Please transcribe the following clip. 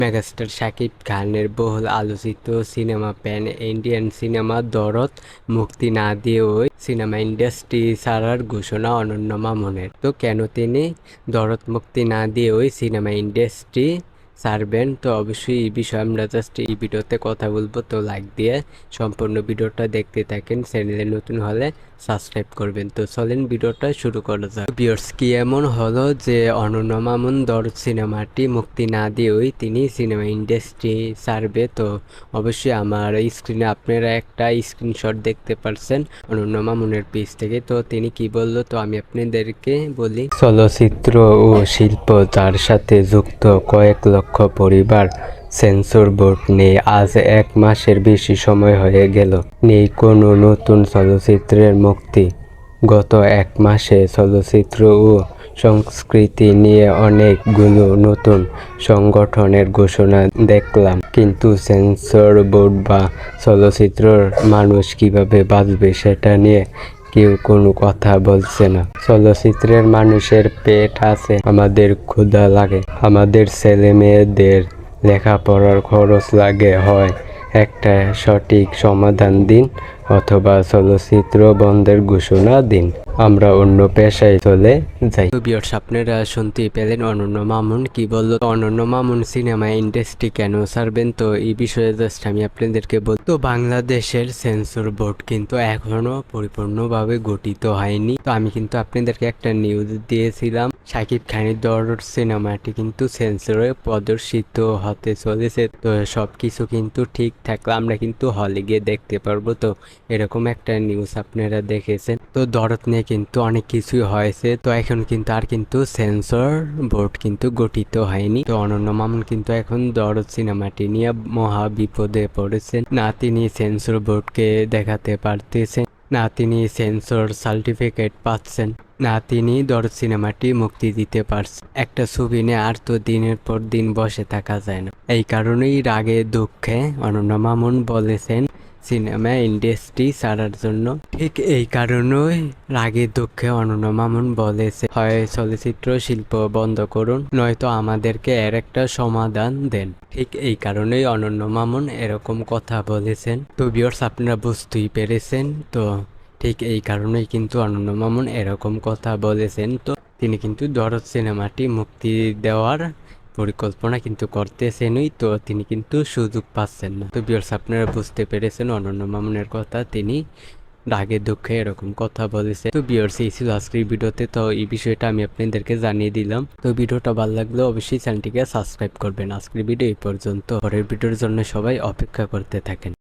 Megastar Shakib খানের বহুল আলোচিত সিনেমা প্যান ইন্ডিয়ান সিনেমা দরদ মুক্তি না দিয়েই সিনেমা ইন্ডাস্ট্রি ছাড়ার ঘোষণা অনন্য মামুনের। তো কেন তিনি দরদ মুক্তি না দিয়েই সিনেমা ইন্ডাস্ট্রি ছাড়বেন, তো অবশ্যই এই বিষয়ে আমরা জাস্ট এই ভিডিওতে কথা বলবো। তো লাইক দিয়ে সম্পূর্ণ ভিডিওটা দেখতে থাকেন, চ্যানেলে নতুন হলে সাবস্ক্রাইব করবেন। তো চলেন ভিডিওটা শুরু করা যাক। ভিউয়ার্স, কি এমন হলো যে অনন্য মামুন দরদ সিনেমাটি মুক্তি না দিয়েই তিনি সিনেমা ইন্ডাস্ট্রি ছাড়বে? তো অবশ্যই আমার স্ক্রিনে আপনারা একটা স্ক্রিনশট দেখতে পারছেন অনন্য মামুনের পেজ থেকে। তো তিনি কি বললো, তো আমি আপনাদেরকে বলি। চলচ্চিত্র ও শিল্প তার সাথে যুক্ত কয়েক লক্ষ পরিবার সেন্সর বোর্ড নেই। আজ 1 মাসের বেশি সময় হয়ে গেল, নেই কোনো নতুন চলচ্চিত্রের মুক্তি। গত 1 মাসে চলচ্চিত্র ও সংস্কৃতি নিয়ে অনেকগুলো নতুন সংগঠনের ঘোষণা দেখলাম, কিন্তু সেন্সর বোর্ড বা চলচ্চিত্রের মানুষ কিভাবে বাঁচবে সেটা নিয়ে কেউ কোনো কথা বলছে না। চলচ্চিত্রের মানুষের পেট আছে, আমাদের ক্ষুধা লাগে, আমাদের ছেলে মেয়েদের লেখাপড়ার খরচ লাগে। হয় একটা সঠিক সমাধান দিন, অথবা চলচ্চিত্র বন্ধের ঘোষণা দিন, আমরা অন্য পেশায় চলে যাই। ভিউয়ার্স, আপনারা শুনতেই পেলেন অনন্য মামুন কি বললো। অনন্য মামুন সিনেমা ইন্ডাস্ট্রি কেন ছাড়বেন, তো এই বিষয়ে জাস্ট আমি আপনাদেরকে বলতো। তো বাংলাদেশের সেন্সর বোর্ড কিন্তু এখনো পরিপূর্ণভাবে গঠিত হয়নি। তো আমি কিন্তু আপনাদেরকে একটা নিউজ দিয়েছিলাম, শাকিব খানের দরদ সিনেমাটি কিন্তু সেন্সরে প্রদর্শিত হতে চলেছে। তো সবকিছু কিন্তু ঠিক থাকলে আমরা কিন্তু হলে গিয়ে দেখতে পারবো। তো এরকম একটা নিউজ আপনারা দেখেছেন। তো দরদ নিয়ে কিন্তু অনেক কিছুই হয়েছে। তো এখন কিন্তু আর কিন্তু সেন্সর বোর্ড কিন্তু গঠিত হয়নি। তো অনন্য মামুন কিন্তু এখন দরদ সিনেমাটি নিয়ে মহা বিপদে পড়েছেন। না তিনি সেন্সর বোর্ডকে দেখাতে পারতেছেন, না তিনি সেন্সর সার্টিফিকেট পাচ্ছেন, না তিনি দরদ সিনেমাটি মুক্তি দিতে পারছেন। একটা ছবি নিয়ে আর তো দিনের পর দিন বসে থাকা যায় না। এই কারণেই রাগে দুঃখে অনন্য মামুন বলেছেন সিনেমা ইন্ডাস্ট্রি ছাড়ার জন্য। ঠিক এই কারণেই রাগে দুঃখে অনন্য মামুন বলেছে, হয় চলচ্চিত্র শিল্প বন্ধ করুন, নয়তো আমাদেরকে এর একটা সমাধান দেন। ঠিক এই কারণেই অনন্য মামুন এরকম কথা বলেছেন। তো ভিউয়ার্স, আপনারা বুঝতেই পেরেছেন। তো ঠিক এই কারণেই কিন্তু অনন্য মামুন এরকম কথা বলেছেন। তো তিনি কিন্তু দরদ সিনেমাটি মুক্তি দেওয়ার পরিকল্পনা কিন্তু করতেছেনই, তো তিনি কিন্তু সুযোগ পাচ্ছেন না। তো ভিউয়ার্স, আপনারা বুঝতে পেরেছেন অনন্য মামুনের কথা, তিনি রাগে দুঃখে এরকম কথা বলেছে। তো ভিউয়ার্স, এই ছিল আজকের ভিডিওতে। তো এই বিষয়টা আমি আপনাদেরকে জানিয়ে দিলাম। তো ভিডিওটা ভালো লাগলে অবশ্যই চ্যানেলটিকে সাবস্ক্রাইব করবেন। আজকের ভিডিও এই পর্যন্ত, পরের ভিডিওর জন্য সবাই অপেক্ষা করতে থাকেন।